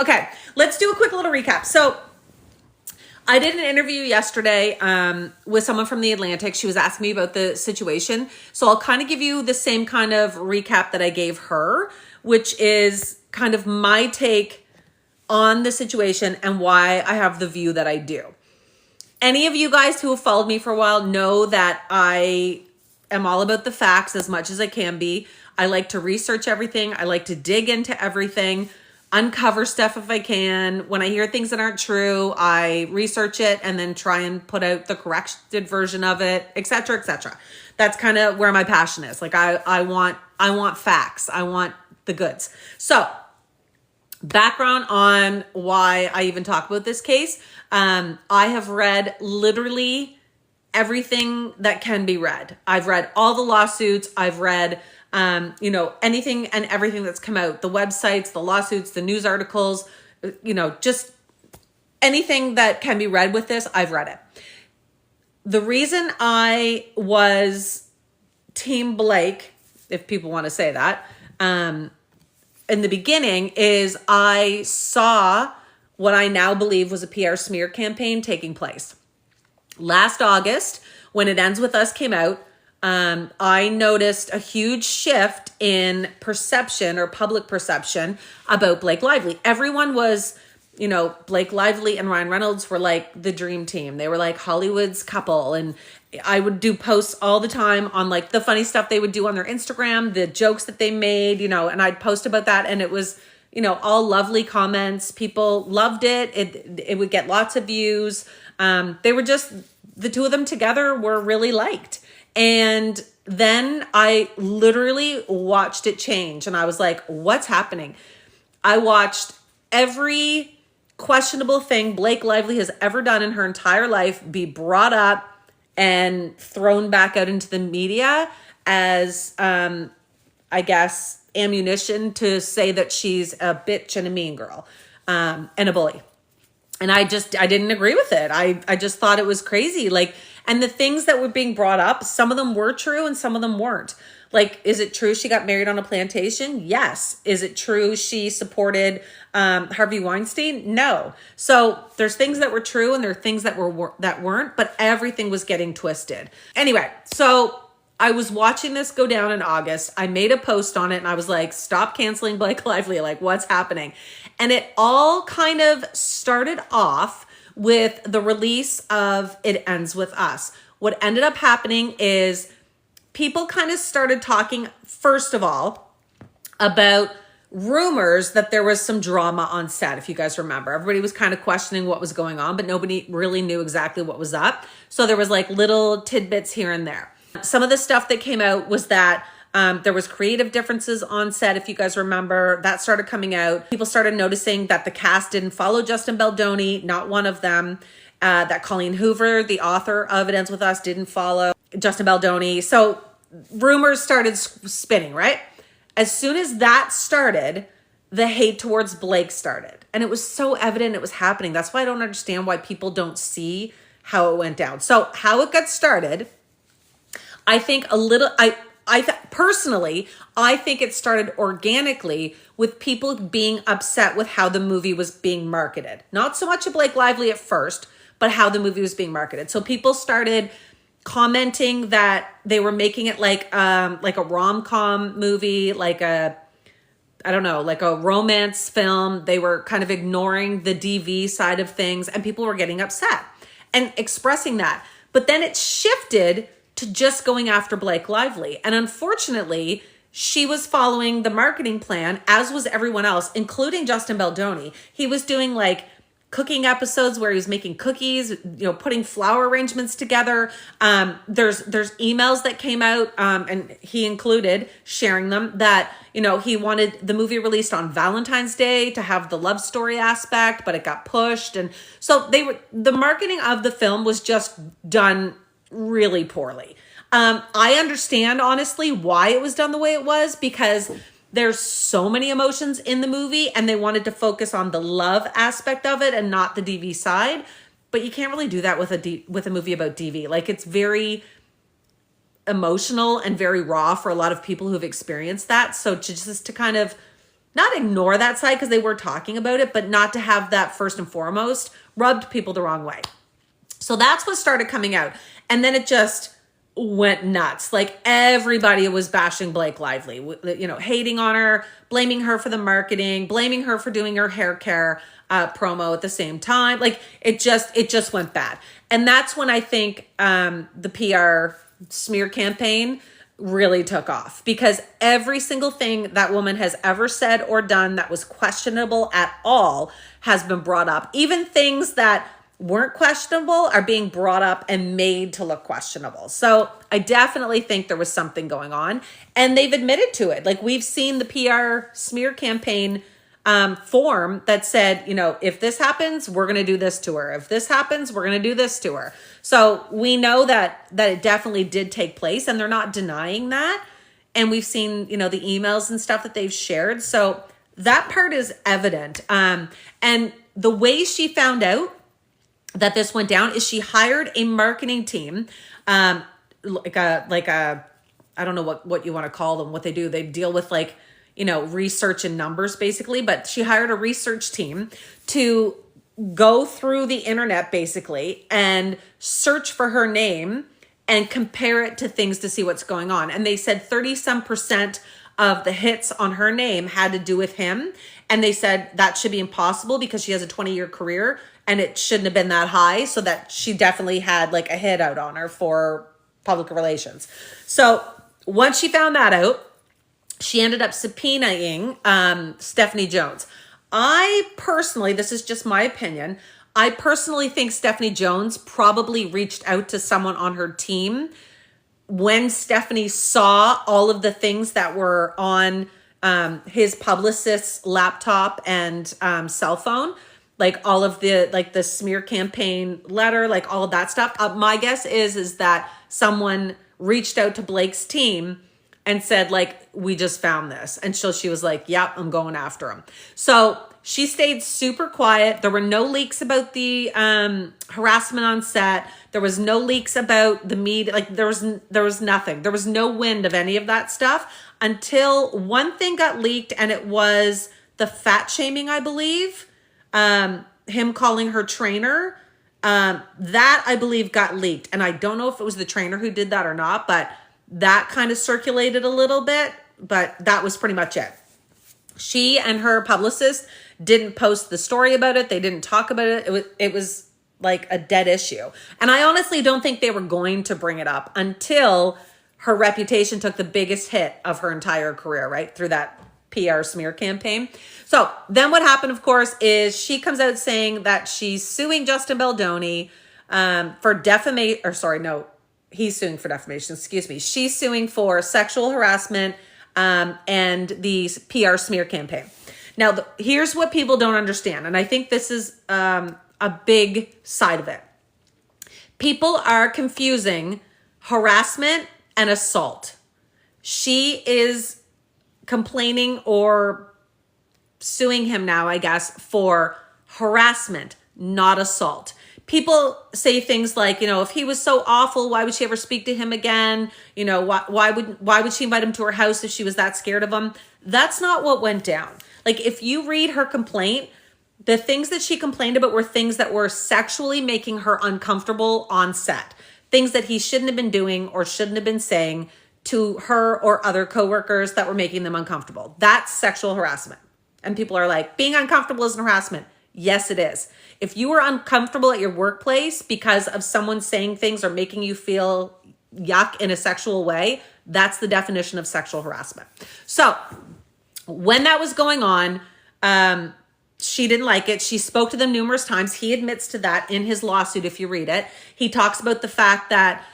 Okay, let's do a quick little recap. So I did an interview yesterday with someone from The Atlantic. She was asking me about the situation. So I'll kind of give you the same kind of recap that I gave her, which is kind of my take on the situation and why I have the view that I do. Any of you guys who have followed me for a while know that I am all about the facts as much as I can be. I like to research everything. I like to dig into everything, uncover stuff if I can. When I hear things that aren't true, I research it and then try and put out the corrected version of it, etc., etc. That's kind of where my passion is. Like I want facts. I want the goods. So, background on why I even talk about this case. I have read literally everything that can be read. I've read all the lawsuits. I've read anything and everything that's come out, the websites, the lawsuits, the news articles, just anything that can be read with this, I've read it. The reason I was Team Blake, if people want to say that, in the beginning is I saw what I now believe was a PR smear campaign taking place. Last August, when It Ends With Us came out, I noticed a huge shift in perception or public perception about Blake Lively. Everyone was, Blake Lively and Ryan Reynolds were like the dream team. They were like Hollywood's couple. And I would do posts all the time on like the funny stuff they would do on their Instagram, the jokes that they made, and I'd post about that. And it was, all lovely comments. People loved it. It would get lots of views. They were just, the two of them together were really liked. And then I literally watched it change and I was like, what's happening? I watched every questionable thing Blake Lively has ever done in her entire life be brought up and thrown back out into the media as, I guess, ammunition to say that she's a bitch and a mean girl, and a bully. And I didn't agree with it. I just thought it was crazy. And the things that were being brought up, some of them were true and some of them weren't. Is it true she got married on a plantation? Yes. Is it true she supported Harvey Weinstein? No. So there's things that were true and there are things that weren't, but everything was getting twisted. Anyway, so I was watching this go down in August. I made a post on it and I was like, stop canceling Blake Lively. What's happening? And it all kind of started off with the release of It Ends With Us. What ended up happening is people kind of started talking, first of all, about rumors that there was some drama on set, if you guys remember. Everybody was kind of questioning what was going on, but nobody really knew exactly what was up. So there was little tidbits here and there. Some of the stuff that came out was that there was creative differences on set, if you guys remember. That started coming out. People started noticing that the cast didn't follow Justin Baldoni, not one of them. That Colleen Hoover, the author of It Ends With Us, didn't follow Justin Baldoni. So rumors started spinning, right? As soon as that started, the hate towards Blake started. And it was so evident it was happening. That's why I don't understand why people don't see how it went down. So how it got started, I think personally, I think it started organically with people being upset with how the movie was being marketed. Not so much of Blake Lively at first, but how the movie was being marketed. So people started commenting that they were making it like a rom-com movie, a romance film. They were kind of ignoring the DV side of things and people were getting upset and expressing that. But then it shifted to just going after Blake Lively. And unfortunately, she was following the marketing plan, as was everyone else, including Justin Baldoni. He was doing cooking episodes where he was making cookies, putting flower arrangements together. There's emails that came out, and he included sharing them, that, he wanted the movie released on Valentine's Day to have the love story aspect, but it got pushed. And so the marketing of the film was just done really poorly. I understand, honestly, why it was done the way it was, because there's so many emotions in the movie and they wanted to focus on the love aspect of it and not the DV side. But you can't really do that with a movie about DV. It's very emotional and very raw for a lot of people who've experienced that. So to kind of not ignore that side because they were talking about it, but not to have that first and foremost rubbed people the wrong way. So that's what started coming out. And then it just went nuts. Like everybody was bashing Blake Lively, you know, hating on her, blaming her for the marketing, blaming her for doing her hair care promo at the same time. Like it just went bad. And that's when I think the PR smear campaign really took off, because every single thing that woman has ever said or done that was questionable at all has been brought up. Even things that weren't questionable are being brought up and made to look questionable. So I definitely think there was something going on, and they've admitted to it. Like we've seen the PR smear campaign form that said, you know, if this happens, we're going to do this to her. If this happens, we're going to do this to her. So we know that it definitely did take place, and they're not denying that. And we've seen, you know, the emails and stuff that they've shared. So that part is evident. And the way she found out that this went down is she hired a marketing team, like a, I don't know what you want to call them, what they do. They deal with like, you know, research and numbers basically, but she hired a research team to go through the internet basically and search for her name and compare it to things to see what's going on. And they said 30% of the hits on her name had to do with him. And they said that should be impossible because she has a 20-year career and it shouldn't have been that high. So that she definitely had like a hit out on her for public relations. So once she found that out, she ended up subpoenaing Stephanie Jones. I personally, this is just my opinion, I personally think Stephanie Jones probably reached out to someone on her team when Stephanie saw all of the things that were on his publicist's laptop and cell phone, like all of the, like the smear campaign letter, like all of that stuff. My guess is that someone reached out to Blake's team and said, like, we just found this. And so she was like, yep, I'm going after him. So she stayed super quiet. There were no leaks about the harassment on set. There was no leaks about the media. Like there was nothing. There was no wind of any of that stuff until one thing got leaked, and it was the fat shaming, I believe. Him calling her trainer. That I believe got leaked. And I don't know if it was the trainer who did that or not, but that kind of circulated a little bit, but that was pretty much it. She and her publicist didn't post the story about it. They didn't talk about it. It was like a dead issue. And I honestly don't think they were going to bring it up until her reputation took the biggest hit of her entire career, right? Through that PR smear campaign. So then what happened, of course, is she comes out saying that she's suing Justin Baldoni for defamation, or sorry, no, he's suing for defamation, excuse me. She's suing for sexual harassment and the PR smear campaign. Now, here's what people don't understand, and I think this is a big side of it. People are confusing harassment and assault. She is complaining or suing him now, I guess, for harassment, not assault. People say things like, you know, if he was so awful, why would she ever speak to him again? You know, why would she invite him to her house if she was that scared of him? That's not what went down. Like if you read her complaint, the things that she complained about were things that were sexually making her uncomfortable on set. Things that he shouldn't have been doing or shouldn't have been saying to her or other coworkers that were making them uncomfortable. That's sexual harassment. And people are like, being uncomfortable is an harassment. Yes, it is. If you are uncomfortable at your workplace because of someone saying things or making you feel yuck in a sexual way, that's the definition of sexual harassment. So when that was going on, she didn't like it. She spoke to them numerous times. He admits to that in his lawsuit, if you read it. He talks about the fact that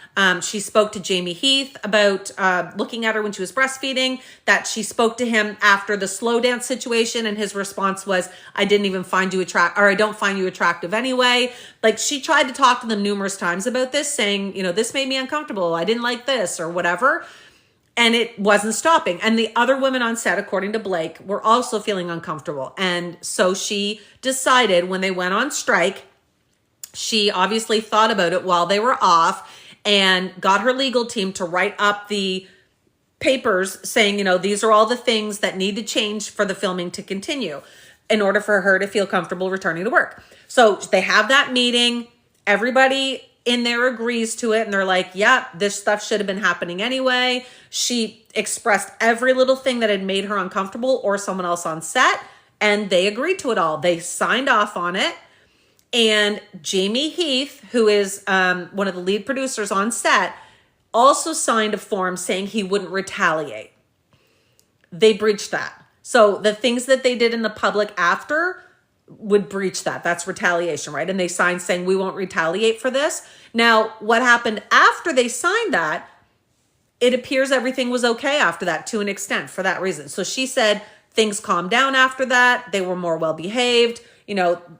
she spoke to Jamie Heath about looking at her when she was breastfeeding, that she spoke to him after the slow dance situation, and his response was, I didn't even find you attractive, or I don't find you attractive anyway. Like she tried to talk to them numerous times about this, saying, you know, this made me uncomfortable. I didn't like this or whatever. And it wasn't stopping. And the other women on set, according to Blake, were also feeling uncomfortable. And so she decided when they went on strike, she obviously thought about it while they were off and got her legal team to write up the papers saying, these are all the things that need to change for the filming to continue in order for her to feel comfortable returning to work. So they have that meeting. Everybody in there agrees to it. And they're like, yeah, this stuff should have been happening anyway. She expressed every little thing that had made her uncomfortable or someone else on set. And they agreed to it all. They signed off on it. And Jamie Heath, who is one of the lead producers on set, also signed a form saying he wouldn't retaliate. They breached that. So the things that they did in the public after would breach that. That's retaliation, right? And they signed saying we won't retaliate for this. Now, what happened after they signed that, it appears everything was okay after that to an extent for that reason. So she said things calmed down after that. They were more well behaved.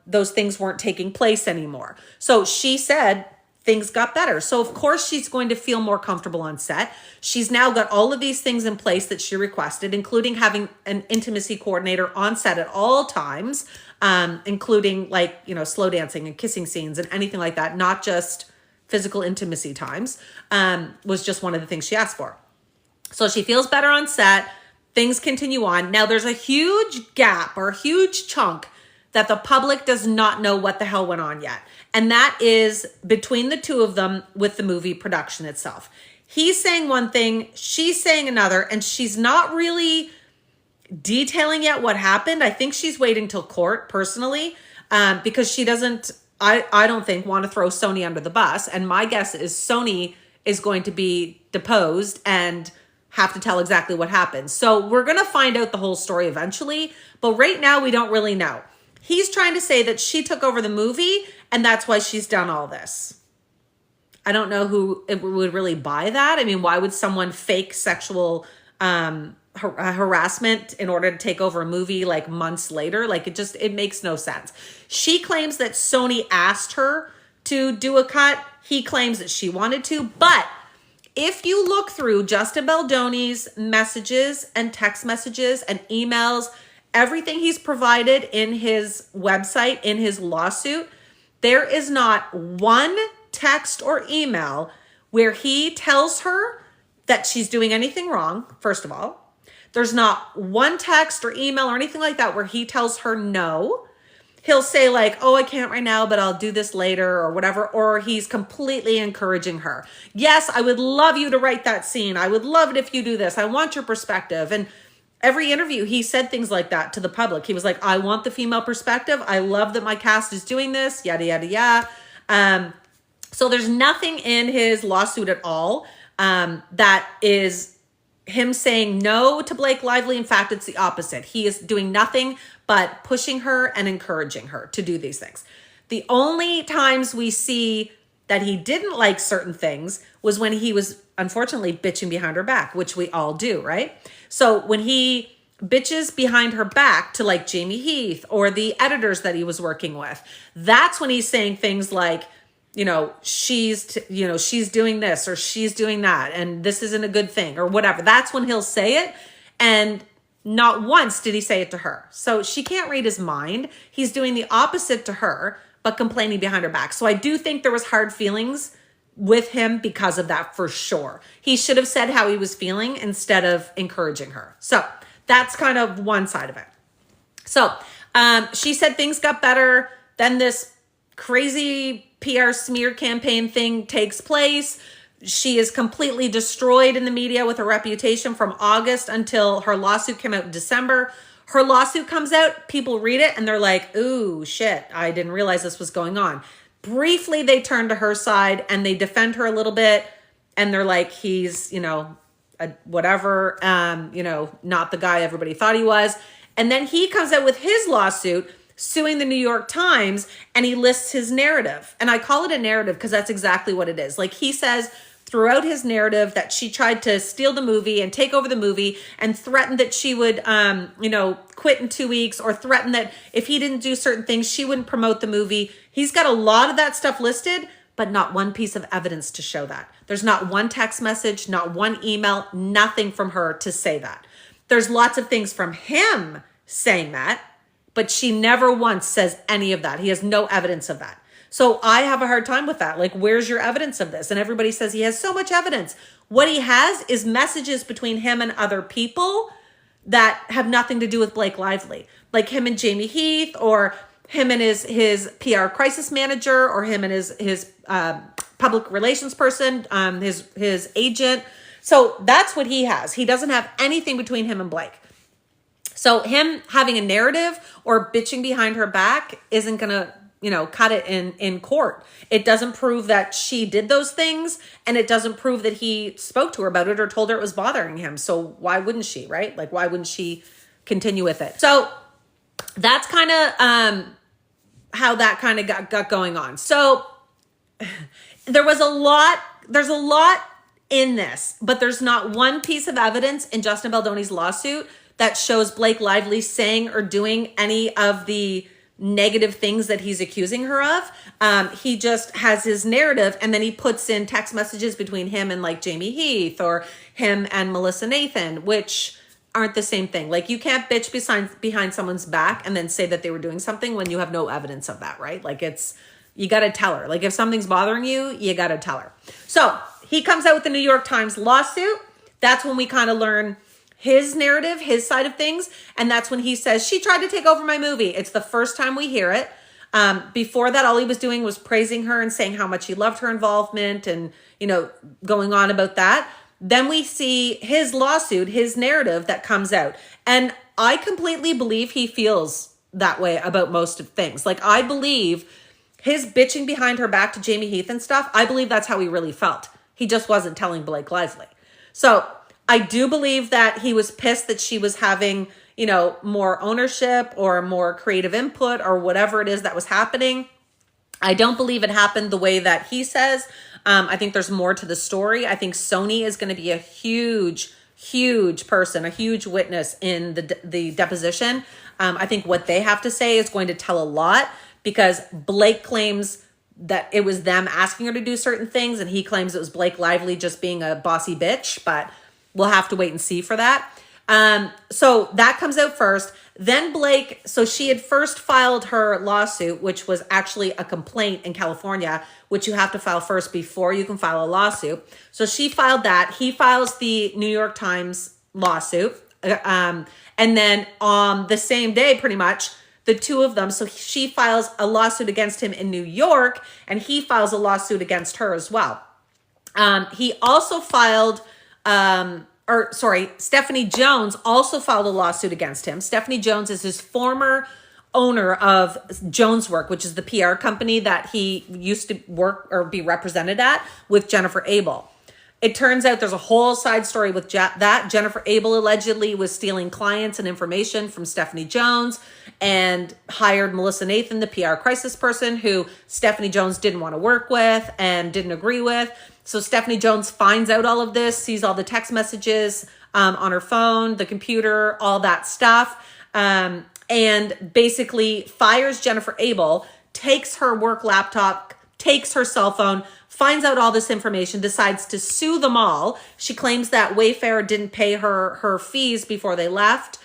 Those things weren't taking place anymore. So she said things got better. So of course she's going to feel more comfortable on set. She's now got all of these things in place that she requested, including having an intimacy coordinator on set at all times, including slow dancing and kissing scenes and anything like that, not just physical intimacy times, was just one of the things she asked for. So she feels better on set. Things continue on. Now there's a huge gap or a huge chunk that the public does not know what the hell went on yet. And that is between the two of them with the movie production itself. He's saying one thing, she's saying another, and she's not really detailing yet what happened. I think she's waiting till court personally, because she doesn't, I don't think, want to throw Sony under the bus. And my guess is Sony is going to be deposed and have to tell exactly what happened. So we're going to find out the whole story eventually, but right now we don't really know. He's trying to say that she took over the movie and that's why she's done all this. I don't know who would really buy that. I mean, why would someone fake sexual harassment in order to take over a movie like months later? Like it makes no sense. She claims that Sony asked her to do a cut. He claims that she wanted to, but if you look through Justin Baldoni's messages and text messages and emails, everything he's provided in his website, in his lawsuit, there is not one text or email where he tells her that she's doing anything wrong, first of all. There's not one text or email or anything like that where he tells her no. He'll say like, oh, I can't right now, but I'll do this later or whatever. Or he's completely encouraging her. Yes, I would love you to write that scene. I would love it if you do this. I want your perspective. And every interview, he said things like that to the public. He was like, I want the female perspective. I love that my cast is doing this, yada, yada, yada. So there's nothing in his lawsuit at all that is him saying no to Blake Lively. In fact, it's the opposite. He is doing nothing but pushing her and encouraging her to do these things. The only times we see that he didn't like certain things was when he was unfortunately bitching behind her back, which we all do, right? So when he bitches behind her back to like Jamie Heath or the editors that he was working with, that's when he's saying things like, she's doing this or she's doing that and this isn't a good thing or whatever. That's when he'll say it. And not once did he say it to her. So she can't read his mind. He's doing the opposite to her, but complaining behind her back. So I do think there was hard feelings with him because of that for sure. He should have said how he was feeling instead of encouraging her. So that's kind of one side of it. So she said things got better. Then this crazy PR smear campaign thing takes place. She is completely destroyed in the media with her reputation from August until her lawsuit came out in December. Her lawsuit comes out, people read it, and they're like, ooh, shit, I didn't realize this was going on. Briefly, they turn to her side and they defend her a little bit. And they're like, he's, whatever, not the guy everybody thought he was. And then he comes out with his lawsuit suing the New York Times, and he lists his narrative. And I call it a narrative because that's exactly what it is. Like he says throughout his narrative that she tried to steal the movie and take over the movie and threatened that she would, quit in 2 weeks, or threatened that if he didn't do certain things, she wouldn't promote the movie. He's got a lot of that stuff listed, but not one piece of evidence to show that. There's not one text message, not one email, nothing from her to say that. There's lots of things from him saying that, but she never once says any of that. He has no evidence of that. So I have a hard time with that. Like, where's your evidence of this? And everybody says he has so much evidence. What he has is messages between him and other people that have nothing to do with Blake Lively. Like him and Jamie Heath, or him and his PR crisis manager, or him and his public relations person, his agent. So that's what he has. He doesn't have anything between him and Blake. So him having a narrative or bitching behind her back isn't going to, cut it in court. It doesn't prove that she did those things, and it doesn't prove that he spoke to her about it or told her it was bothering him. So why wouldn't she, right? Like, why wouldn't she continue with it? So that's kind of how that kind of got going on. So there's a lot in this, but there's not one piece of evidence in Justin Baldoni's lawsuit that shows Blake Lively saying or doing any of the negative things that he's accusing her of. He just has his narrative, and then he puts in text messages between him and like Jamie Heath, or him and Melissa Nathan, which aren't the same thing. Like, you can't bitch behind someone's back and then say that they were doing something when you have no evidence of that, right? Like, you got to tell her. Like, if something's bothering you, you got to tell her. So he comes out with the New York Times lawsuit. That's when we kind of learn his narrative, his side of things. And that's when he says, she tried to take over my movie. It's the first time we hear it. Before that, all he was doing was praising her and saying how much he loved her involvement and, going on about that. Then we see his lawsuit, his narrative that comes out. And I completely believe he feels that way about most of things. Like, I believe his bitching behind her back to Jamie Heath and stuff, I believe that's how he really felt. He just wasn't telling Blake Lively. So I do believe that he was pissed that she was having, more ownership or more creative input or whatever it is that was happening. I don't believe it happened the way that he says. I think there's more to the story. I think Sony is going to be a huge person, a huge witness in the deposition. I think what they have to say is going to tell a lot, because Blake claims that it was them asking her to do certain things, and he claims it was Blake Lively just being a bossy bitch, but we'll have to wait and see for that. So that comes out first. Then Blake, so she had first filed her lawsuit, which was actually a complaint in California, which you have to file first before you can file a lawsuit. So she filed that. He files the New York Times lawsuit. And then on the same day, pretty much, the two of them, so she files a lawsuit against him in New York, and he files a lawsuit against her as well. He also filed, Stephanie Jones also filed a lawsuit against him. Stephanie Jones is his former owner of Jones Work, which is the PR company that he used to work or be represented at with Jennifer Abel. It turns out there's a whole side story with that. Jennifer Abel allegedly was stealing clients and information from Stephanie Jones and hired Melissa Nathan, the PR crisis person, who Stephanie Jones didn't want to work with and didn't agree with. So Stephanie Jones finds out all of this, sees all the text messages on her phone, the computer, all that stuff, and basically fires Jennifer Abel, takes her work laptop, takes her cell phone, finds out all this information, decides to sue them all. She claims that Wayfair didn't pay her fees before they left.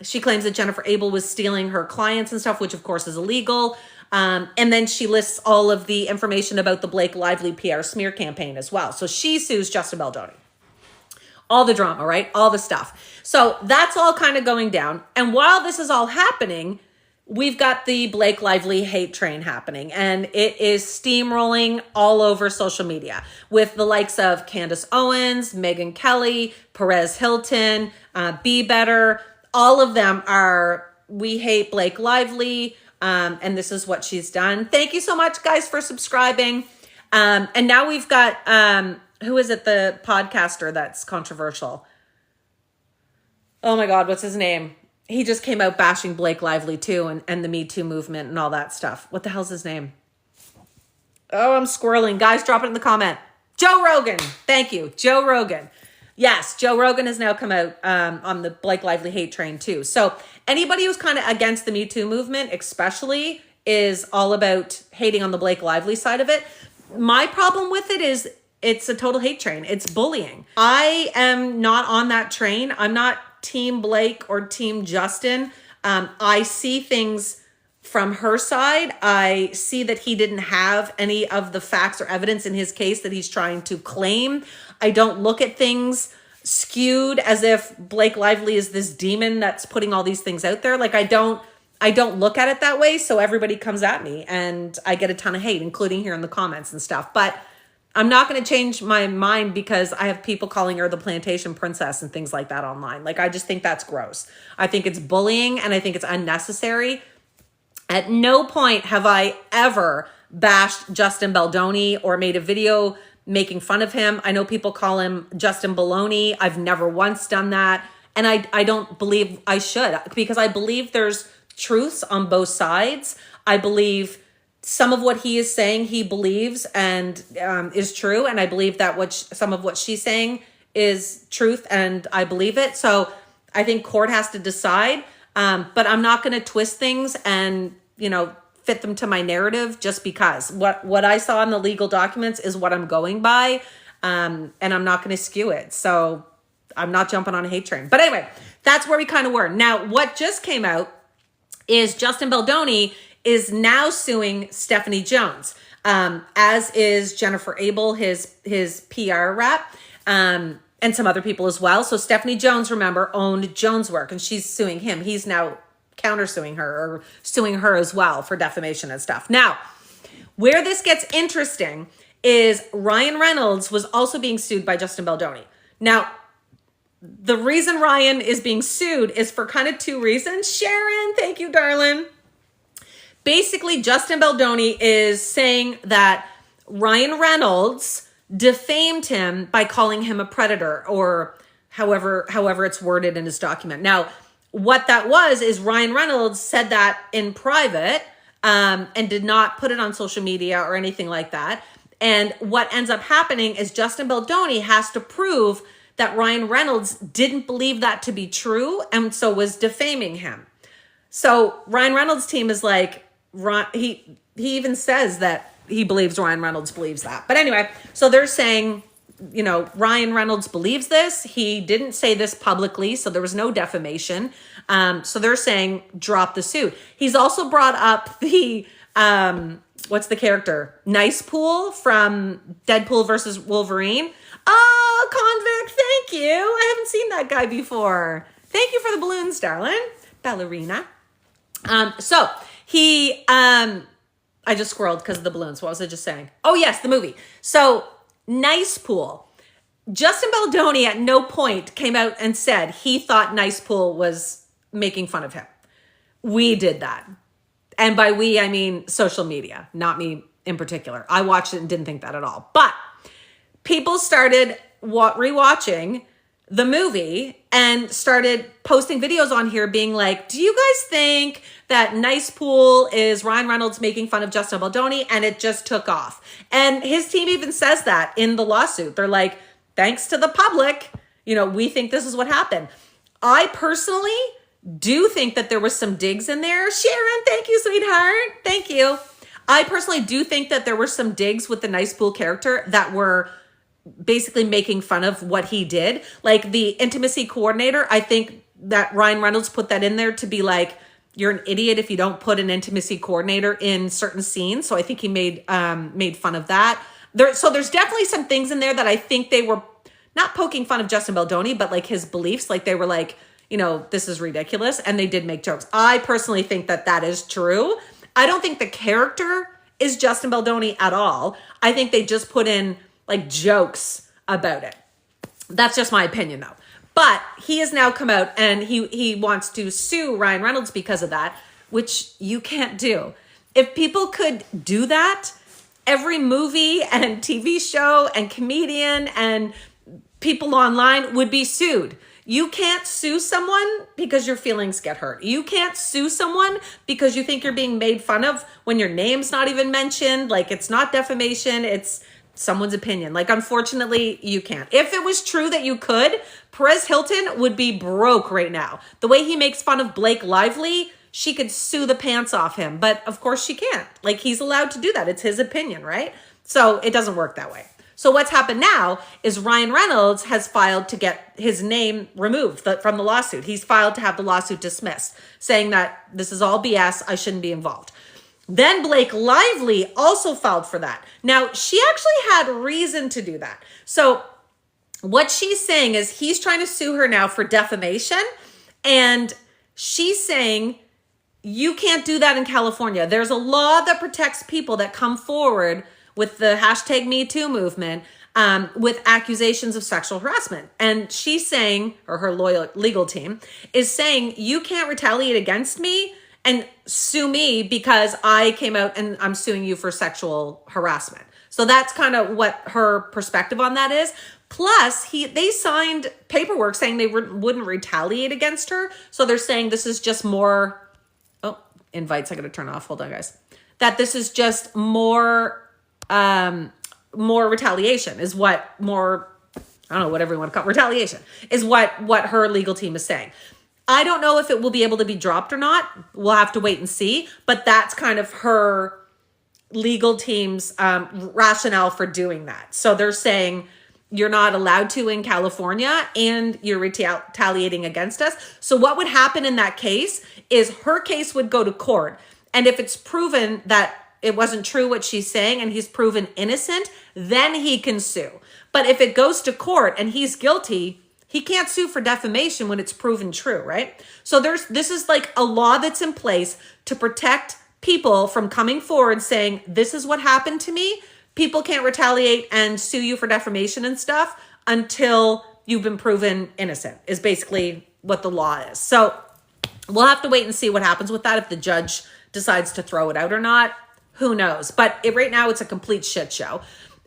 She claims that Jennifer Abel was stealing her clients and stuff, which of course is illegal. And then she lists all of the information about the Blake Lively PR smear campaign as well. So she sues Justin Baldoni. All the drama, right? All the stuff. So that's all kind of going down. And while this is all happening, we've got the Blake Lively hate train happening, and it is steamrolling all over social media with the likes of Candace Owens, Megyn Kelly, Perez Hilton, Be Better. All of them are, we hate Blake Lively, and this is what she's done. Thank you so much, guys, for subscribing. And now we've got, who is it, the podcaster that's controversial? Oh my God, what's his name? He just came out bashing Blake Lively too, and the Me Too movement and all that stuff. What the hell's his name? Oh, I'm squirreling. Guys, drop it in the comment. Joe Rogan. Thank you. Joe Rogan. Yes, Joe Rogan has now come out on the Blake Lively hate train too. So anybody who's kind of against the Me Too movement especially is all about hating on the Blake Lively side of it. My problem with it is it's a total hate train. It's bullying. I am not on that train. I'm not Team Blake or Team Justin. I see things from her side, I see that he didn't have any of the facts or evidence in his case that he's trying to claim. I don't look at things skewed as if Blake Lively is this demon that's putting all these things out there. Like I don't look at it that way. So everybody comes at me and I get a ton of hate, including here in the comments and stuff. But I'm not going to change my mind because I have people calling her the plantation princess and things like that online. Like, I just think that's gross. I think it's bullying and I think it's unnecessary. At no point have I ever bashed Justin Baldoni or made a video making fun of him. I know people call him Justin Baloney. I've never once done that. And I don't believe I should, because I believe there's truths on both sides. I believe some of what he is saying, he believes and is true. And I believe that some of what she's saying is truth and I believe it. So I think court has to decide. But I'm not going to twist things and, fit them to my narrative just because what I saw in the legal documents is what I'm going by. And I'm not going to skew it. So I'm not jumping on a hate train. But anyway, that's where we kind of were. Now, what just came out is Justin Baldoni is now suing Stephanie Jones, as is Jennifer Abel, his PR rep, and some other people as well. So Stephanie Jones, remember, owned Joneswork, and she's suing him. He's now countersuing her or suing her as well for defamation and stuff. Now, where this gets interesting is Ryan Reynolds was also being sued by Justin Baldoni. Now, the reason Ryan is being sued is for kind of two reasons. Sharon, thank you, darling. Basically, Justin Baldoni is saying that Ryan Reynolds defamed him by calling him a predator, or however it's worded in his document. Now, what that was is Ryan Reynolds said that in private and did not put it on social media or anything like that. And what ends up happening is Justin Baldoni has to prove that Ryan Reynolds didn't believe that to be true and so was defaming him. So Ryan Reynolds' team is like, he even says that he believes Ryan Reynolds believes that. But anyway, so they're saying, Ryan Reynolds believes this. He didn't say this publicly, so there was no defamation. So they're saying drop the suit. He's also brought up the, what's the character? Nice Pool from Deadpool versus Wolverine. Oh, Convict, thank you. I haven't seen that guy before. Thank you for the balloons, darling. Ballerina. So he, I just scrolled because of the balloons. What was I just saying? Oh, yes, the movie. So Nice Pool. Justin Baldoni at no point came out and said he thought Nice Pool was making fun of him. We did that. And by we, I mean social media, not me in particular. I watched it and didn't think that at all. But people started rewatching the movie and started posting videos on here being like, do you guys think that Nice Pool is Ryan Reynolds making fun of Justin Baldoni? And it just took off. And his team even says that in the lawsuit. They're like, thanks to the public, we think this is what happened. I personally do think that there was some digs in there. Sharon, thank you, sweetheart. Thank you. I personally do think that there were some digs with the Nice Pool character that were basically making fun of what he did. Like the intimacy coordinator, I think that Ryan Reynolds put that in there to be like, you're an idiot if you don't put an intimacy coordinator in certain scenes. So I think he made fun of that. So there's definitely some things in there that I think they were not poking fun of Justin Baldoni, but like his beliefs, like they were like, this is ridiculous. And they did make jokes. I personally think that is true. I don't think the character is Justin Baldoni at all. I think they just put in like jokes about it. That's just my opinion though. But he has now come out and he wants to sue Ryan Reynolds because of that, which you can't do. If people could do that, every movie and TV show and comedian and people online would be sued. You can't sue someone because your feelings get hurt. You can't sue someone because you think you're being made fun of when your name's not even mentioned. Like, it's not defamation. It's someone's opinion. Like, unfortunately, you can't. If it was true that you could, Perez Hilton would be broke right now. The way he makes fun of Blake Lively, she could sue the pants off him. But of course she can't. Like, he's allowed to do that. It's his opinion, right? So it doesn't work that way. So what's happened now is Ryan Reynolds has filed to get his name removed from the lawsuit. He's filed to have the lawsuit dismissed, saying that this is all BS, I shouldn't be involved. Then Blake Lively also filed for that. Now, she actually had reason to do that. So what she's saying is he's trying to sue her now for defamation, and she's saying you can't do that in California. There's a law that protects people that come forward with the hashtag Me Too movement with accusations of sexual harassment. And she's saying, or her legal team is saying, you can't retaliate against me and sue me because I came out and I'm suing you for sexual harassment. So that's kind of what her perspective on that is. Plus, they signed paperwork saying they wouldn't retaliate against her. So they're saying this is just more, invites I gotta turn off, hold on guys. That this is just more retaliation is what I don't know, whatever you want to call it, retaliation is what her legal team is saying. I don't know if it will be able to be dropped or not. We'll have to wait and see, but that's kind of her legal team's rationale for doing that. So they're saying you're not allowed to in California and you're retaliating against us. So what would happen in that case is her case would go to court. And if it's proven that it wasn't true what she's saying and he's proven innocent, then he can sue. But if it goes to court and he's guilty, he can't sue for defamation when it's proven true, right? So this is like a law that's in place to protect people from coming forward saying, this is what happened to me. People can't retaliate and sue you for defamation and stuff until you've been proven innocent, is basically what the law is. So we'll have to wait and see what happens with that. If the judge decides to throw it out or not, who knows? But right now it's a complete shit show.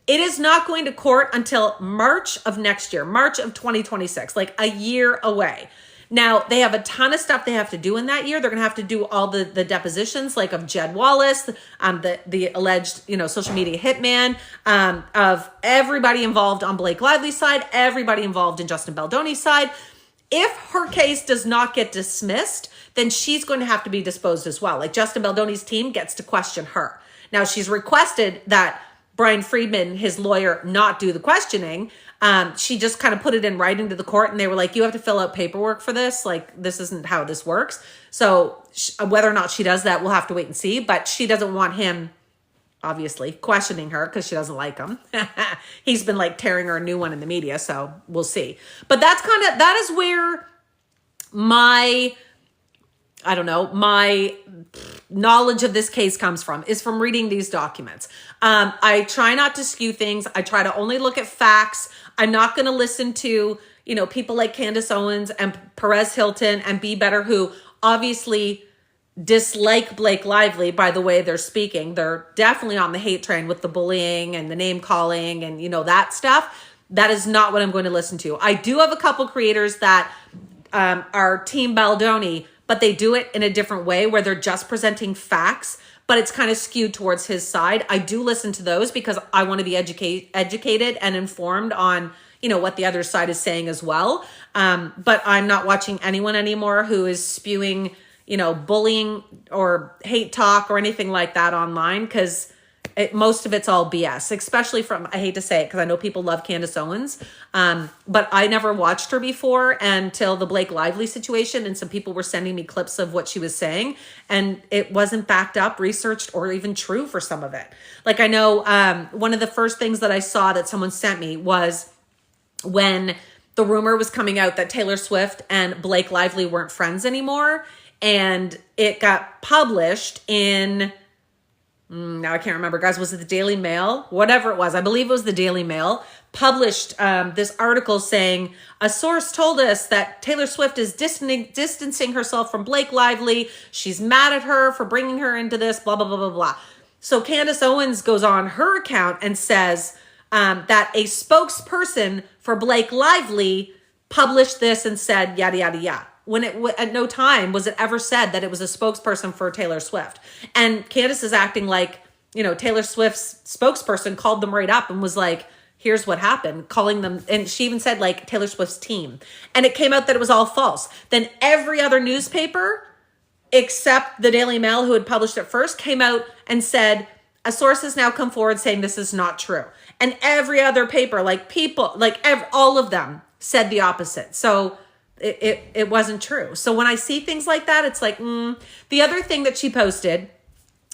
It is not going to court until March of next year, March of 2026, like a year away. Now, they have a ton of stuff they have to do in that year. They're going to have to do all the depositions, like of Jed Wallace, the alleged, social media hitman, of everybody involved on Blake Lively's side, everybody involved in Justin Baldoni's side. If her case does not get dismissed, then she's going to have to be disposed as well. Like Justin Baldoni's team gets to question her. Now, she's requested that Brian Friedman, his lawyer, not do the questioning. She just kind of put it in writing to the court, and they were like, you have to fill out paperwork for this. Like, this isn't how this works. So whether or not she does that, we'll have to wait and see. But she doesn't want him, obviously, questioning her because she doesn't like him. He's been like tearing her a new one in the media, so we'll see. But that is where my knowledge of this case comes from, is from reading these documents. I try not to skew things. I try to only look at facts. I'm not going to listen to, people like Candace Owens and Perez Hilton and Be Better, who obviously dislike Blake Lively by the way they're speaking. They're definitely on the hate train with the bullying and the name calling and, that stuff. That is not what I'm going to listen to. I do have a couple creators that are Team Baldoni, but they do it in a different way where they're just presenting facts, but it's kind of skewed towards his side. I do listen to those because I want to be educated and informed on, what the other side is saying as well. But I'm not watching anyone anymore who is spewing, bullying or hate talk or anything like that online, because most of it's all BS, especially from, I hate to say it because I know people love Candace Owens, but I never watched her before until the Blake Lively situation, and some people were sending me clips of what she was saying, and it wasn't backed up, researched, or even true for some of it. Like I know one of the first things that I saw that someone sent me was when the rumor was coming out that Taylor Swift and Blake Lively weren't friends anymore, and it got published in... now I can't remember, guys. Was it the Daily Mail? Whatever it was. I believe it was the Daily Mail. Published this article saying, a source told us that Taylor Swift is distancing herself from Blake Lively. She's mad at her for bringing her into this, blah, blah, blah, blah, blah. So Candace Owens goes on her account and says that a spokesperson for Blake Lively published this and said, yada, yada, yada. When at no time was it ever said that it was a spokesperson for Taylor Swift. And Candace is acting like, Taylor Swift's spokesperson called them right up and was like, here's what happened, calling them. And she even said like Taylor Swift's team. And it came out that it was all false. Then every other newspaper, except the Daily Mail, who had published it first, came out and said, a source has now come forward saying this is not true. And every other paper, like people, like all of them said the opposite. So it wasn't true. So when I see things like that, it's like, The other thing that she posted,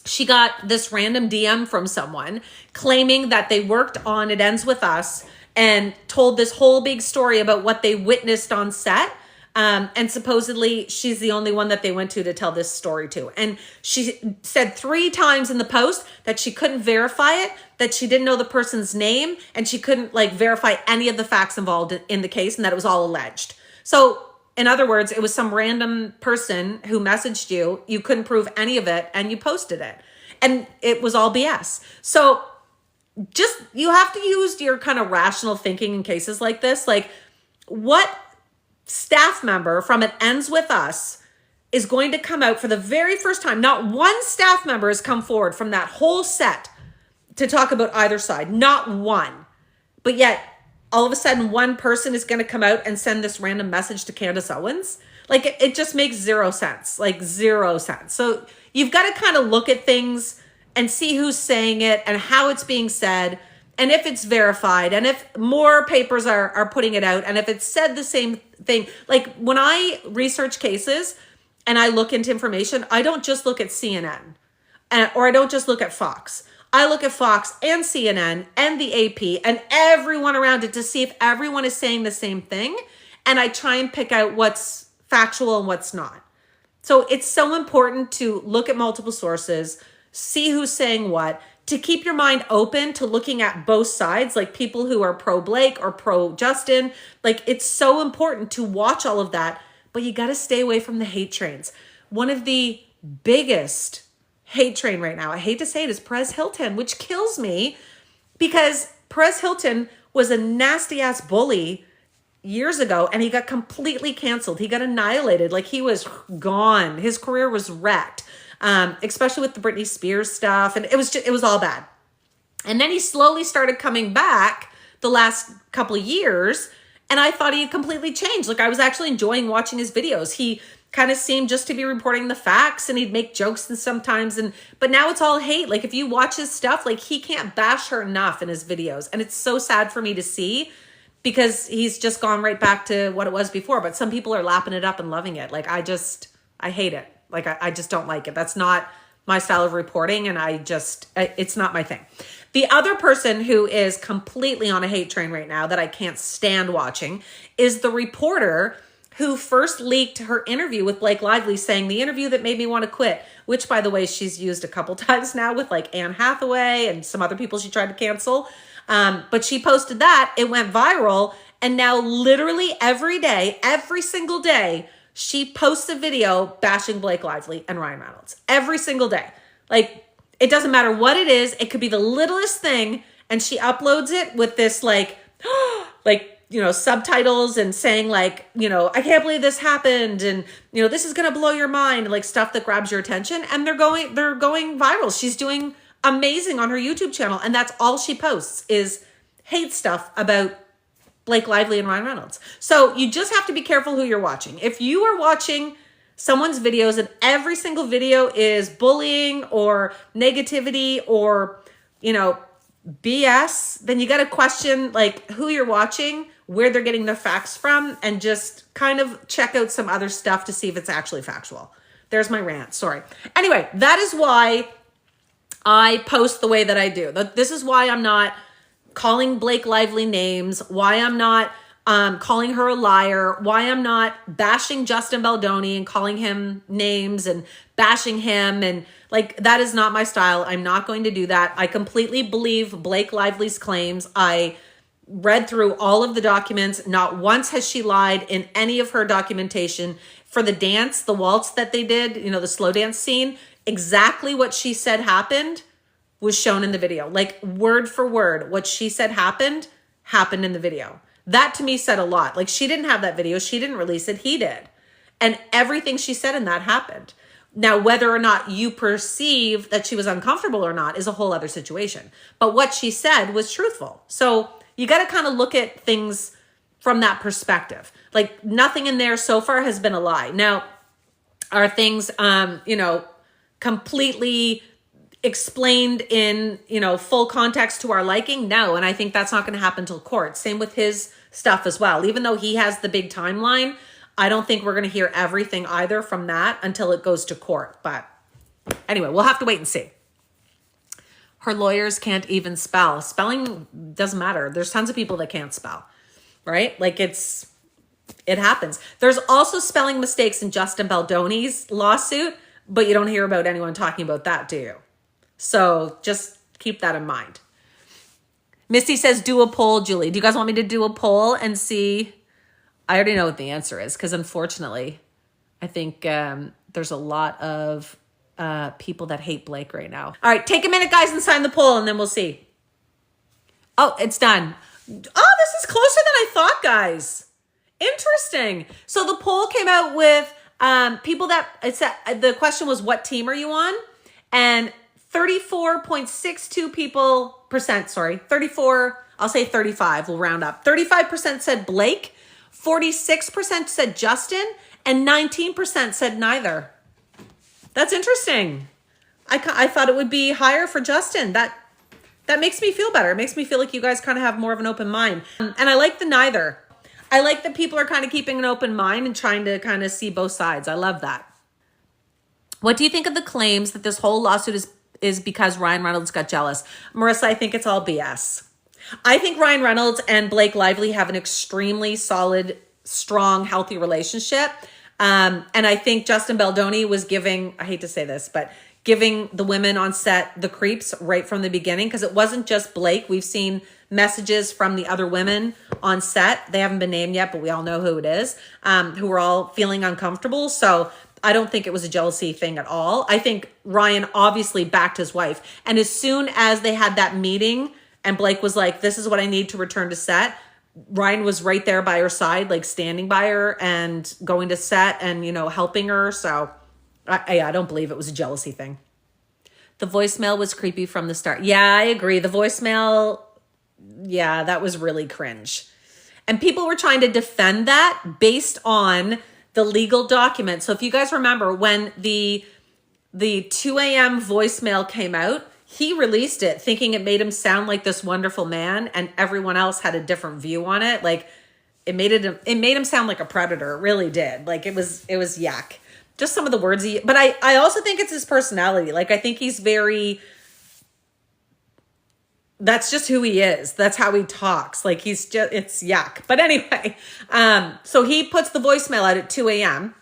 she got this random DM from someone claiming that they worked on It Ends With Us and told this whole big story about what they witnessed on set. And supposedly she's the only one that they went to tell this story to. And she said 3 times in the post that she couldn't verify it, that she didn't know the person's name, and she couldn't verify any of the facts involved in the case, and that it was all alleged. So in other words, it was some random person who messaged you, you couldn't prove any of it, and you posted it. And it was all BS. So just, you have to use your kind of rational thinking in cases like this. Like, what staff member from It Ends With Us is going to come out for the very first time? Not one staff member has come forward from that whole set to talk about either side. Not one. But yet, all of a sudden, one person is going to come out and send this random message to Candace Owens. Like, it just makes zero sense. Like, 0 sense. So you've got to kind of look at things and see who's saying it and how it's being said, and if it's verified, and if more papers are putting it out, and if it's said the same thing. Like, when I research cases and I look into information, I don't just look at CNN or I don't just look at Fox. I look at Fox and CNN and the AP and everyone around it to see if everyone is saying the same thing. And I try and pick out what's factual and what's not. So it's so important to look at multiple sources, see who's saying what, to keep your mind open to looking at both sides, like people who are pro Blake or pro Justin. Like, it's so important to watch all of that, but you got to stay away from the hate trains. One of the biggest hate train right now, I hate to say it, is Perez Hilton, which kills me, because Perez Hilton was a nasty ass bully years ago and he got completely canceled. He got annihilated. Like, he was gone. His career was wrecked. Especially with the Britney Spears stuff. And it was all bad. And then he slowly started coming back the last couple of years. And I thought he had completely changed. Like, I was actually enjoying watching his videos. He kind of seemed just to be reporting the facts, and he'd make jokes and sometimes. But now it's all hate. Like, if you watch his stuff, like, he can't bash her enough in his videos. And it's so sad for me to see, because he's just gone right back to what it was before. But some people are lapping it up and loving it. Like, I hate it. Like, I just don't like it. That's not my style of reporting, and it's not my thing. The other person who is completely on a hate train right now that I can't stand watching is the reporter who first leaked her interview with Blake Lively, saying the interview that made me want to quit, which, by the way, she's used a couple times now with Anne Hathaway and some other people she tried to cancel. But she posted that. It went viral. And now literally every day, every single day, she posts a video bashing Blake Lively and Ryan Reynolds every single day. Like, it doesn't matter what it is. It could be the littlest thing. And she uploads it with this subtitles and saying I can't believe this happened. And, this is going to blow your mind, like stuff that grabs your attention. And they're going viral. She's doing amazing on her YouTube channel. And that's all she posts is hate stuff about Blake Lively and Ryan Reynolds. So you just have to be careful who you're watching. If you are watching someone's videos and every single video is bullying or negativity or, BS, then you got to question who you're watching, where they're getting their facts from, and just kind of check out some other stuff to see if it's actually factual. There's my rant. Sorry. Anyway, that is why I post the way that I do. This is why I'm not calling Blake Lively names, why I'm not calling her a liar, why I'm not bashing Justin Baldoni and calling him names and bashing him. And that is not my style. I'm not going to do that. I completely believe Blake Lively's claims. I read through all of the documents. Not once has she lied in any of her documentation. For the dance, the waltz that they did, the slow dance scene, exactly what she said happened was shown in the video. Word for word, what she said happened in the video. That to me said a lot. She didn't have that video. She didn't release it. He did. And everything she said in that happened. Now, whether or not you perceive that she was uncomfortable or not is a whole other situation. But what she said was truthful. So you got to kind of look at things from that perspective. Nothing in there so far has been a lie. Now, are things, completely explained in, full context to our liking? No. And I think that's not going to happen till court. Same with his stuff as well. Even though he has the big timeline, I don't think we're going to hear everything either from that until it goes to court. But anyway, we'll have to wait and see. Her lawyers can't even spell. Spelling doesn't matter. There's tons of people that can't spell, right? Like it happens. There's also spelling mistakes in Justin Baldoni's lawsuit, but you don't hear about anyone talking about that, do you? So just keep that in mind. Misty says, do a poll, Julie. Do you guys want me to do a poll and see? I already know what the answer is because unfortunately, I think there's a lot of people that hate Blake right now. All right, take a minute, guys, and sign the poll, and then we'll see. Oh, it's done. Oh, this is closer than I thought, guys. Interesting. So the poll came out with people that the question was, what team are you on? And 34.62 percent, 34, I'll say 35, we'll round up. 35% said Blake, 46% said Justin, and 19% said neither. That's interesting. I thought it would be higher for Justin. That makes me feel better. It makes me feel like you guys kind of have more of an open mind. And I like the neither. I like that people are kind of keeping an open mind and trying to kind of see both sides. I love that. What do you think of the claims that this whole lawsuit is because Ryan Reynolds got jealous? Marissa, I think it's all BS. I think Ryan Reynolds and Blake Lively have an extremely solid, strong, healthy relationship. And I think Justin Baldoni was giving, I hate to say this, but giving the women on set the creeps right from the beginning, because it wasn't just Blake. We've seen messages from the other women on set. They haven't been named yet, but we all know who it is, who were all feeling uncomfortable. So I don't think it was a jealousy thing at all. I think Ryan obviously backed his wife. And as soon as they had that meeting and Blake was like, this is what I need to return to set, Ryan was right there by her side, like standing by her and going to set and, helping her. So I don't believe it was a jealousy thing. The voicemail was creepy from the start. Yeah, I agree. The voicemail, yeah, that was really cringe. And people were trying to defend that based on the legal document. So if you guys remember when the 2 a.m. voicemail came out, he released it thinking it made him sound like this wonderful man, and everyone else had a different view on it. Like it made him sound like a predator. It really did. Like it was yuck. Just some of the words but I also think it's his personality. Like I think he's that's just who he is. That's how he talks. Like it's yuck. But anyway, so he puts the voicemail out at 2 a.m.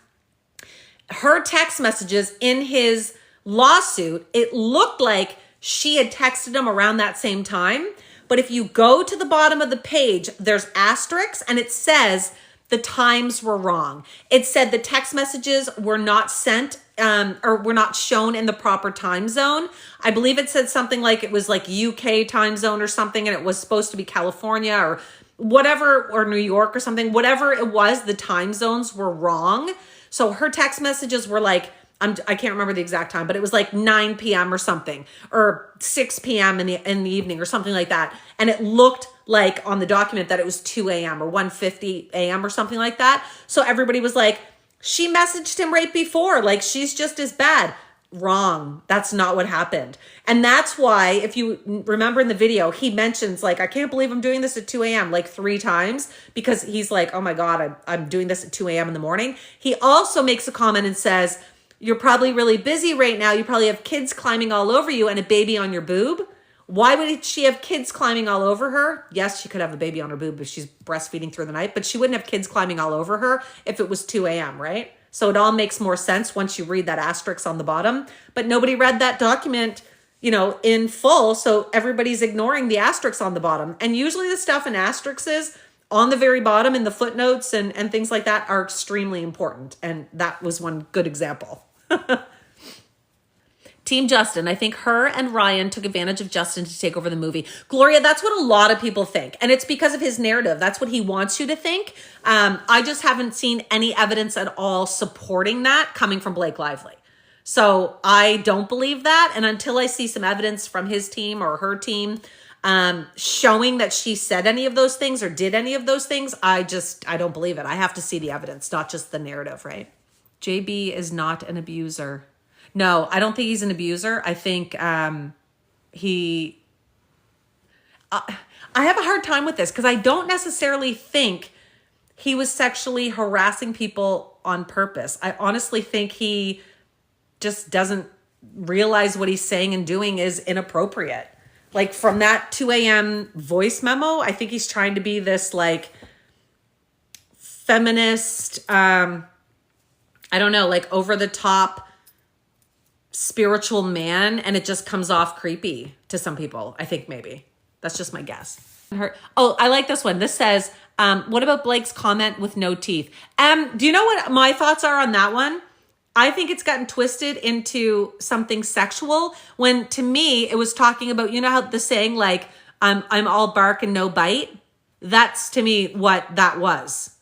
Her text messages in his lawsuit, it looked like she had texted him around that same time. But if you go to the bottom of the page, there's asterisks and it says the times were wrong. It said the text messages were not sent or were not shown in the proper time zone. I believe it said something like it was like UK time zone or something, and it was supposed to be California or whatever, or New York or something. Whatever it was, the time zones were wrong. So her text messages were like, I can't remember the exact time, but it was like 9 p.m. or something, or 6 p.m. in the evening or something like that. And it looked like on the document that it was 2 a.m. or 1:50 a.m. or something like that. So everybody was like, she messaged him right before, like she's just as bad. Wrong. That's not what happened. And that's why, if you remember in the video, he mentions like, I can't believe I'm doing this at 2 a.m. like 3 times, because he's like, oh my God, I'm doing this at 2 a.m. in the morning. He also makes a comment and says, you're probably really busy right now. You probably have kids climbing all over you and a baby on your boob. Why would she have kids climbing all over her? Yes, she could have a baby on her boob if she's breastfeeding through the night, but she wouldn't have kids climbing all over her if it was 2 a.m., right? So it all makes more sense once you read that asterisk on the bottom. But nobody read that document, in full. So everybody's ignoring the asterisks on the bottom. And usually the stuff in asterisks on the very bottom in the footnotes and things like that are extremely important. And that was one good example. Team Justin. I think her and Ryan took advantage of Justin to take over the movie. Gloria, that's what a lot of people think. And it's because of his narrative. That's what he wants you to think. I just haven't seen any evidence at all supporting that coming from Blake Lively. So I don't believe that. And until I see some evidence from his team or her team showing that she said any of those things or did any of those things, I don't believe it. I have to see the evidence, not just the narrative, right? JB is not an abuser. No, I don't think he's an abuser. I think he... I have a hard time with this because I don't necessarily think he was sexually harassing people on purpose. I honestly think he just doesn't realize what he's saying and doing is inappropriate. Like from that 2 a.m. voice memo, I think he's trying to be this like feminist, I don't know, like over the top spiritual man. And it just comes off creepy to some people. I think maybe that's just my guess. Oh, I like this one. This says, what about Blake's comment with no teeth? Do you know what my thoughts are on that one? I think it's gotten twisted into something sexual when to me it was talking about, you know how the saying like, I'm all bark and no bite? That's to me what that was.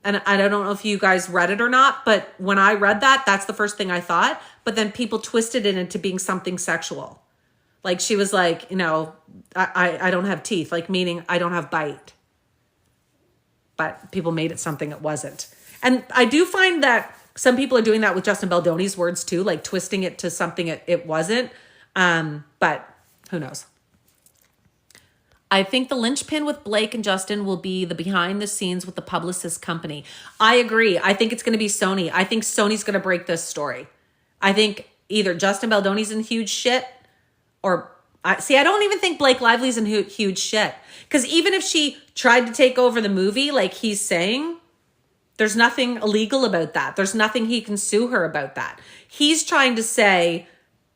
And I don't know if you guys read it or not, but when I read that, that's the first thing I thought. But then people twisted it into being something sexual. Like she was like, you know, I don't have teeth, like meaning I don't have bite. But people made it something it wasn't. And I do find that some people are doing that with Justin Baldoni's words too, like twisting it to something it wasn't. But who knows? I think the linchpin with Blake and Justin will be the behind the scenes with the publicist company. I agree. I think it's going to be Sony. I think Sony's going to break this story. I think either Justin Baldoni's in huge shit or I don't even think Blake Lively's in huge shit. Because even if she tried to take over the movie, like he's saying, there's nothing illegal about that. There's nothing he can sue her about that. He's trying to say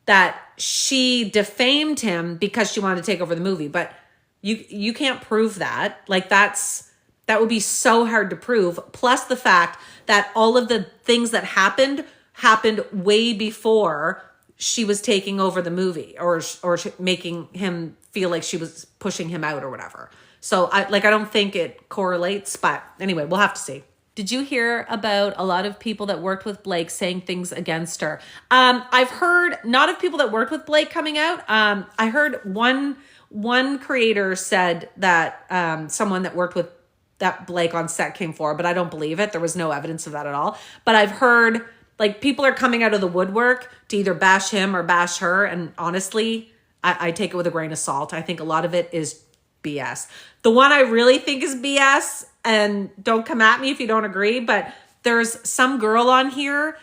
that she defamed him because she wanted to take over the movie. But you can't prove that. Like that would be so hard to prove. Plus the fact that all of the things that happened way before she was taking over the movie or making him feel like she was pushing him out or whatever. So I don't think it correlates, but anyway, we'll have to see. Did you hear about a lot of people that worked with Blake saying things against her? I've heard not of people that worked with Blake coming out. I heard one creator said that someone that worked with that Blake on set came forward, but I don't believe it. There was no evidence of that at all. But I've heard like people are coming out of the woodwork to either bash him or bash her. And honestly, I take it with a grain of salt. I think a lot of it is BS. The one I really think is BS, and don't come at me if you don't agree, but there's some girl on here.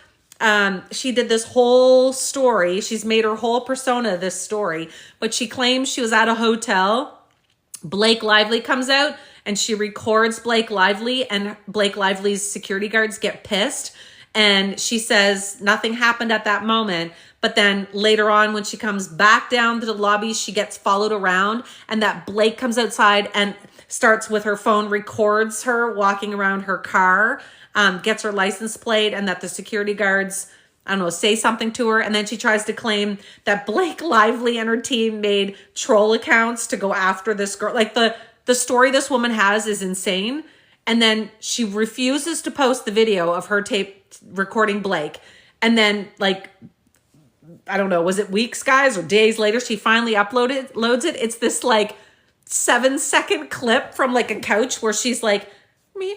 She did this whole story. She's made her whole persona this story, but she claims she was at a hotel. Blake Lively comes out and she records Blake Lively, and Blake Lively's security guards get pissed. And she says nothing happened at that moment. But then later on, when she comes back down to the lobby, she gets followed around, and that Blake comes outside and starts with her phone, records her walking around her car, gets her license plate, and that the security guards, I don't know, say something to her. And then she tries to claim that Blake Lively and her team made troll accounts to go after this girl. Like the story this woman has is insane. And then she refuses to post the video of her tape recording Blake. And then like, I don't know, was it weeks, guys, or days later, she finally loads it. It's this like 7-second clip from like a couch where she's like, me.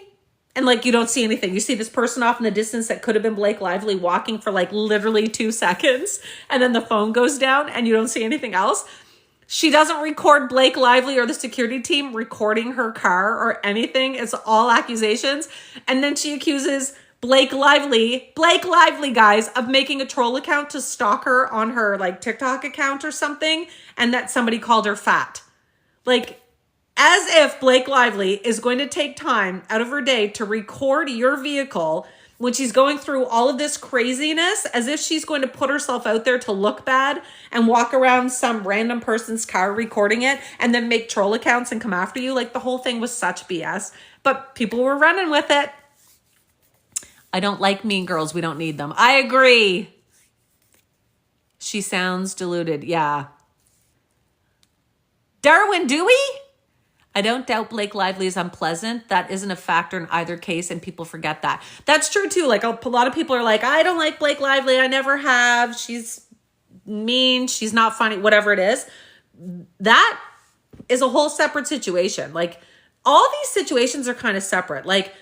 And like, you don't see anything. You see this person off in the distance that could have been Blake Lively walking for like literally 2 seconds. And then the phone goes down and you don't see anything else. She doesn't record Blake Lively or the security team recording her car or anything. It's all accusations. And then she accuses Blake Lively, guys, of making a troll account to stalk her on her like TikTok account or something. And that somebody called her fat. Like, as if Blake Lively is going to take time out of her day to record your vehicle when she's going through all of this craziness, as if she's going to put herself out there to look bad and walk around some random person's car recording it and then make troll accounts and come after you. Like, the whole thing was such BS, but people were running with it. I don't like mean girls. We don't need them. I agree. She sounds deluded. Yeah. Darwin, do we? I don't doubt Blake Lively is unpleasant. That isn't a factor in either case, and people forget that. That's true too. Like a lot of people are like, I don't like Blake Lively. I never have. She's mean. She's not funny, whatever it is. That is a whole separate situation. Like all these situations are kind of separate. Like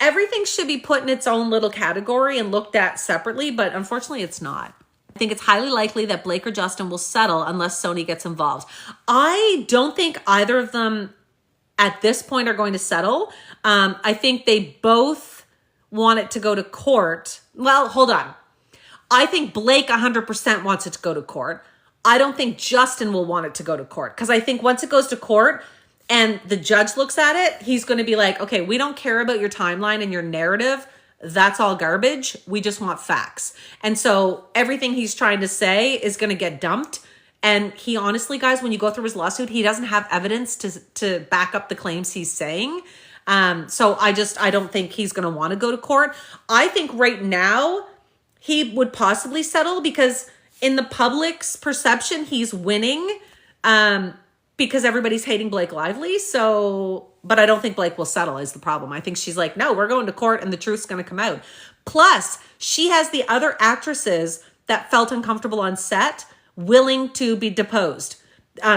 everything should be put in its own little category and looked at separately, but unfortunately it's not. I think it's highly likely that Blake or Justin will settle unless Sony gets involved. I don't think either of them at this point are going to settle. I think they both want it to go to court. Well, hold on. I think Blake 100% wants it to go to court. I don't think Justin will want it to go to court, because I think once it goes to court and the judge looks at it, he's going to be like, okay, we don't care about your timeline and your narrative. That's all garbage. We just want facts. And so everything he's trying to say is going to get dumped. And he honestly, guys, when you go through his lawsuit, he doesn't have evidence to back up the claims he's saying. So I don't think he's going to want to go to court. I think right now he would possibly settle, because in the public's perception, he's winning, because everybody's hating Blake Lively. So, but I don't think Blake will settle is the problem. I think she's like, no, we're going to court and the truth's going to come out. Plus, she has the other actresses that felt uncomfortable on set willing to be deposed.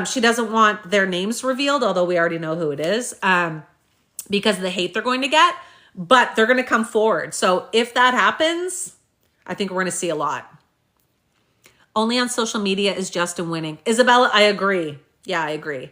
She doesn't want their names revealed, although we already know who it is, because of the hate they're going to get, but they're going to come forward. So if that happens, I think we're going to see a lot. Only on social media is Justin winning. Isabella, I agree. Yeah, I agree.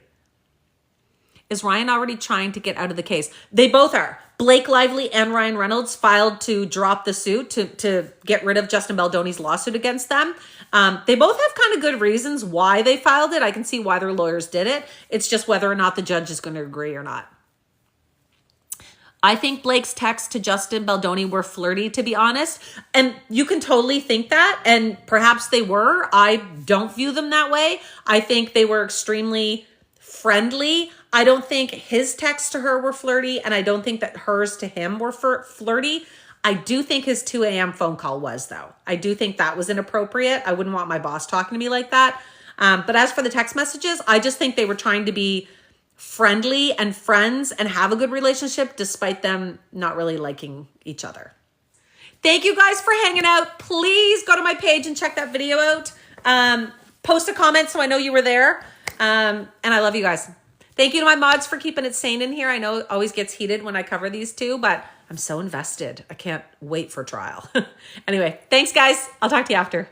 Is Ryan already trying to get out of the case? They both are. Blake Lively and Ryan Reynolds filed to drop the suit to get rid of Justin Baldoni's lawsuit against them. They both have kind of good reasons why they filed it. I can see why their lawyers did it. It's just whether or not the judge is going to agree or not. I think Blake's texts to Justin Baldoni were flirty, to be honest. And you can totally think that. And perhaps they were. I don't view them that way. I think they were extremely friendly. I don't think his texts to her were flirty. And I don't think that hers to him were flirty. I do think his 2 a.m. phone call was, though. I do think that was inappropriate. I wouldn't want my boss talking to me like that. But as for the text messages, I just think they were trying to be friendly and friends and have a good relationship despite them not really liking each other. Thank you guys for hanging out. Please go to my page and check that video out. Post a comment so I know you were there. And I love you guys. Thank you to my mods for keeping it sane in here. I know it always gets heated when I cover these two, but I'm so invested. I can't wait for trial. Anyway, thanks guys. I'll talk to you after.